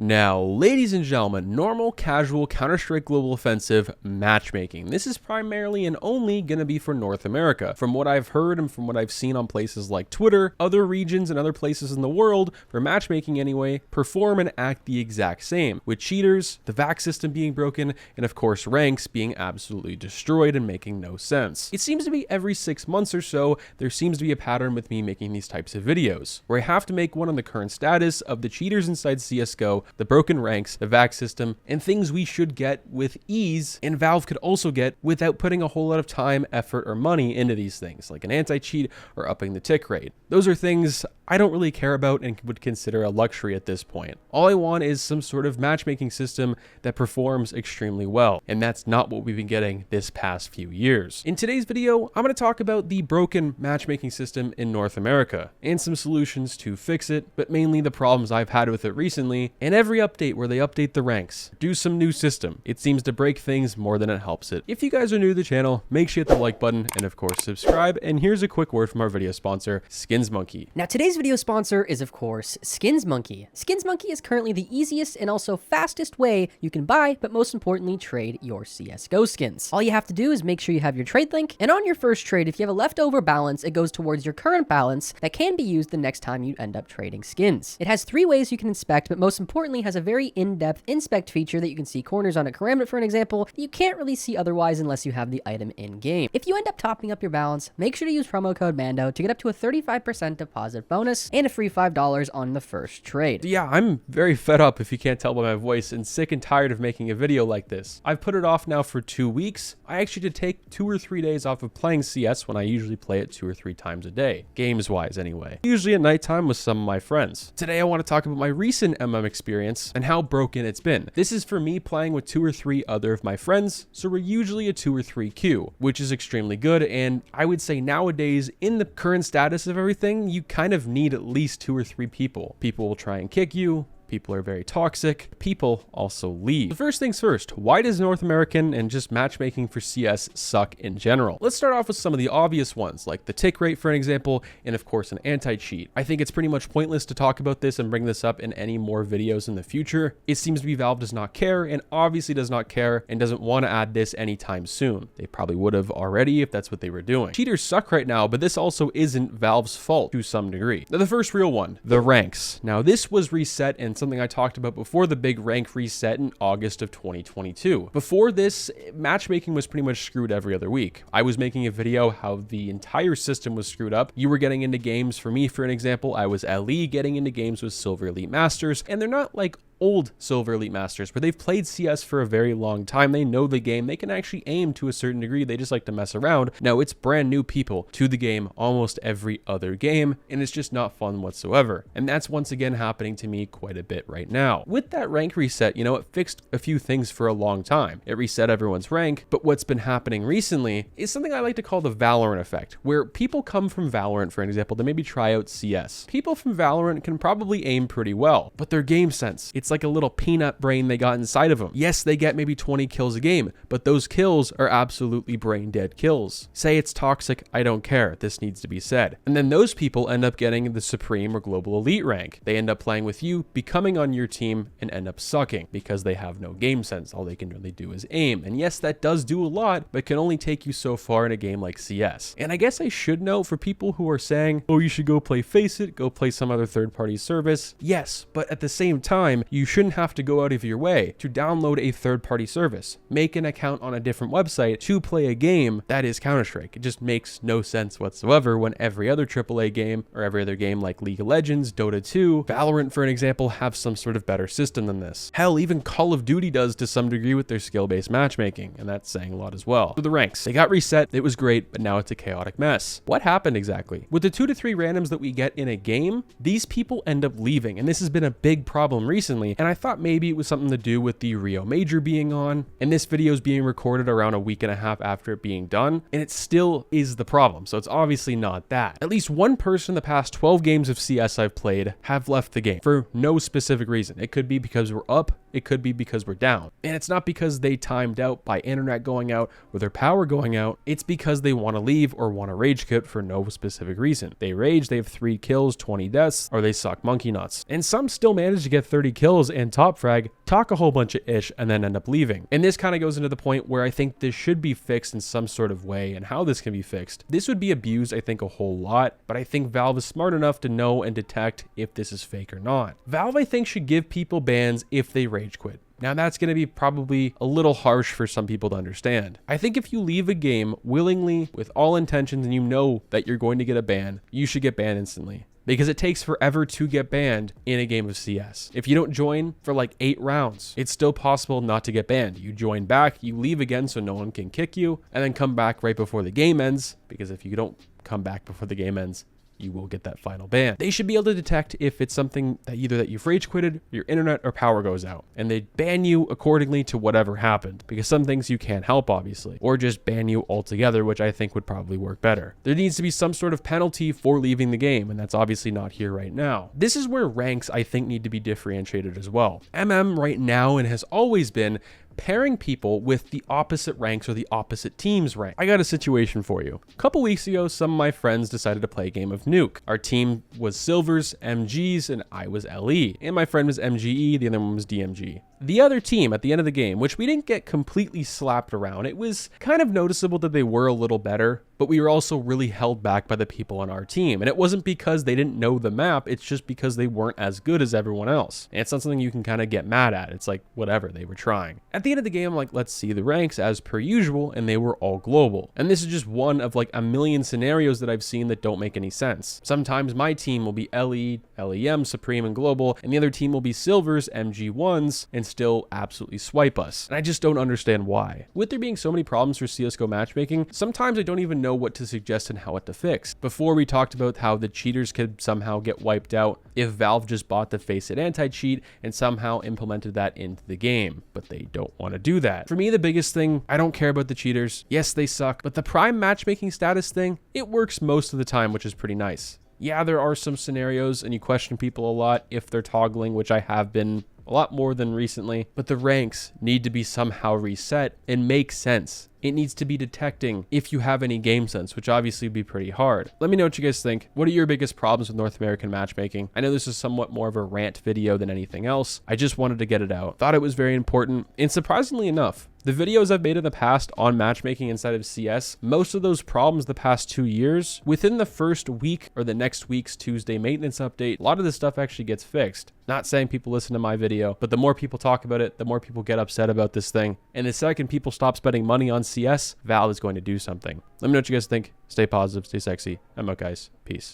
Now, ladies and gentlemen, normal, casual, Counter-Strike Global Offensive matchmaking. This is primarily and only going to be for North America. From what I've heard and from what I've seen on places like Twitter, other regions and other places in the world, for matchmaking anyway, perform and act the exact same, with cheaters, the VAC system being broken, and of course ranks being absolutely destroyed and making no sense. It seems to be every 6 months or so, there seems to be a pattern with me making these types of videos, where I have to make one on the current status of the cheaters inside CSGO, the broken ranks, the VAC system, and things we should get with ease, and Valve could also get without putting a whole lot of time, effort, or money into these things, like an anti-cheat or upping the tick rate. Those are things I don't really care about and would consider a luxury at this point. All I want is some sort of matchmaking system that performs extremely well, and that's not what we've been getting this past few years. In today's video, I'm going to talk about the broken matchmaking system in North America, and some solutions to fix it, but mainly the problems I've had with it recently, and every update where they update the ranks, do some new system. It seems to break things more than it helps it. If you guys are new to the channel, make sure you hit the like button, and of course subscribe, and here's a quick word from our video sponsor, SkinsMonkey. Now today's video sponsor is of course SkinsMonkey. SkinsMonkey is currently the easiest and also fastest way you can buy, but most importantly trade your CSGO skins. All you have to do is make sure you have your trade link, and on your first trade, if you have a leftover balance, it goes towards your current balance that can be used the next time you end up trading skins. It has 3 ways you can inspect, but most importantly has a very in-depth inspect feature that you can see corners on a karambit, for an example, that you can't really see otherwise unless you have the item in game. If you end up topping up your balance, make sure to use promo code Mando to get up to a 35% deposit bonus and a free $5 on the first trade. Yeah, I'm very fed up, if you can't tell by my voice, and sick and tired of making a video like this. I've put it off now for 2 weeks. I actually did take 2 or 3 days off of playing CS when I usually play it 2 or 3 times a day, games-wise anyway. Usually at nighttime with some of my friends. Today I want to talk about my recent MM experience and how broken it's been. This is for me playing with 2 or 3 other of my friends, so we're usually a 2 or 3 queue, which is extremely good, and I would say nowadays, in the current status of everything, you kind of need at least 2 or 3 people. People will try and kick you. People are very toxic. People also leave. The first things first, why does North American and just matchmaking for CS suck in general? Let's start off with some of the obvious ones, like the tick rate, for an example, and of course an anti-cheat. I think it's pretty much pointless to talk about this and bring this up in any more videos in the future. It seems to be Valve does not care, and obviously does not care and doesn't want to add this anytime soon. They probably would have already if that's what they were doing. Cheaters suck right now, but this also isn't Valve's fault to some degree. Now, the first real one, the ranks. Now this was reset and something I talked about before the big rank reset in August of 2022. Before this, matchmaking was pretty much screwed every other week. I was making a video how the entire system was screwed up. You were getting into games, for me, for an example, I was LE getting into games with Silver Elite Masters, and they're not like old Silver Elite Masters, but they've played CS for a very long time. They know the game. They can actually aim to a certain degree. They just like to mess around. Now, it's brand new people to the game almost every other game, and it's just not fun whatsoever. And that's once again happening to me quite a bit right now. With that rank reset, you know, it fixed a few things for a long time. It reset everyone's rank, but what's been happening recently is something I like to call the Valorant effect, where people come from Valorant, for example, to maybe try out CS. People from Valorant can probably aim pretty well, but their game sense, it's like a little peanut brain they got inside of them. Yes, they get maybe 20 kills a game, but those kills are absolutely brain dead kills. Say it's toxic, I don't care. This needs to be said. And then those people end up getting the Supreme or Global Elite rank. They end up playing with you, becoming on your team, and end up sucking because they have no game sense. All they can really do is aim. And yes, that does do a lot, but can only take you so far in a game like CS. And I guess I should know, for people who are saying, oh, you should go play Faceit, go play some other third-party service. Yes, but at the same time, you shouldn't have to go out of your way to download a third-party service, make an account on a different website to play a game that is Counter-Strike. It just makes no sense whatsoever when every other AAA game or every other game like League of Legends, Dota 2, Valorant, for an example, have some sort of better system than this. Hell, even Call of Duty does to some degree with their skill-based matchmaking, and that's saying a lot as well. So the ranks, they got reset, it was great, but now it's a chaotic mess. What happened exactly? With the 2 to 3 randoms that we get in a game, these people end up leaving, and this has been a big problem recently, and I thought maybe it was something to do with the Rio Major being on, and this video is being recorded around a week and a half after it being done, and it still is the problem, so it's obviously not that. At least one person in the past 12 games of CS I've played have left the game for no specific reason. It could be because we're up, it could be because we're down. And it's not because they timed out by internet going out or their power going out, it's because they want to leave or want to rage quit for no specific reason. They rage, they have 3 kills, 20 deaths, or they suck monkey nuts. And some still manage to get 30 kills kills and top frag, talk a whole bunch of ish, and then end up leaving. And this kind of goes into the point where I think this should be fixed in some sort of way, and how this can be fixed. This would be abused, I think, a whole lot, but I think Valve is smart enough to know and detect if this is fake or not. Valve, I think, should give people bans if they rage quit. Now that's going to be probably a little harsh for some people to understand. I think if you leave a game willingly with all intentions and you know that you're going to get a ban, you should get banned instantly. Because it takes forever to get banned in a game of CS. If you don't join for like 8 rounds, it's still possible not to get banned. You join back, you leave again so no one can kick you, and then come back right before the game ends, because if you don't come back before the game ends, you will get that final ban. They should be able to detect if it's something that either that you've rage quitted, your internet or power goes out, and they ban you accordingly to whatever happened, because some things you can't help, obviously, or just ban you altogether, which I think would probably work better. There needs to be some sort of penalty for leaving the game, and that's obviously not here right now. This is where ranks, I think, need to be differentiated as well. Right now and has always been pairing people with the opposite ranks or the opposite team's rank. I got a situation for you. A couple weeks ago, some of my friends decided to play a game of Nuke. Our team was Silvers, MGs, and I was LE. And my friend was MGE, the other one was DMG. The other team at the end of the game, which we didn't get completely slapped around, it was kind of noticeable that they were a little better, but we were also really held back by the people on our team. And it wasn't because they didn't know the map, it's just because they weren't as good as everyone else. And it's not something you can kind of get mad at. It's like, whatever, they were trying. At the end of the game, I'm like, let's see the ranks as per usual, and they were all global. And this is just one of like a million scenarios that I've seen that don't make any sense. Sometimes my team will be LE, LEM, Supreme, and Global, and the other team will be Silvers, MG1s, and still absolutely swipe us. And I just don't understand why. With there being so many problems for CSGO matchmaking, sometimes I don't even know what to suggest and how it to fix. Before we talked about how the cheaters could somehow get wiped out if Valve just bought the Face It anti-cheat and somehow implemented that into the game, but they don't want to do that. For me, the biggest thing, I don't care about the cheaters. Yes, they suck, but the prime matchmaking status thing, it works most of the time, which is pretty nice. Yeah, there are some scenarios and you question people a lot if they're toggling, which I have been a lot more than recently, but the ranks need to be somehow reset and make sense. It needs to be detecting if you have any game sense, which obviously would be pretty hard. Let me know what you guys think. What are your biggest problems with North American matchmaking? I know this is somewhat more of a rant video than anything else. I just wanted to get it out. Thought it was very important, and surprisingly enough, the videos I've made in the past on matchmaking inside of CS, most of those problems the past 2 years, within the first week or the next week's Tuesday maintenance update, a lot of this stuff actually gets fixed. Not saying people listen to my video, but the more people talk about it, the more people get upset about this thing. And the second people stop spending money on CS, Valve is going to do something. Let me know what you guys think. Stay positive, stay sexy. I'm out, guys. Peace.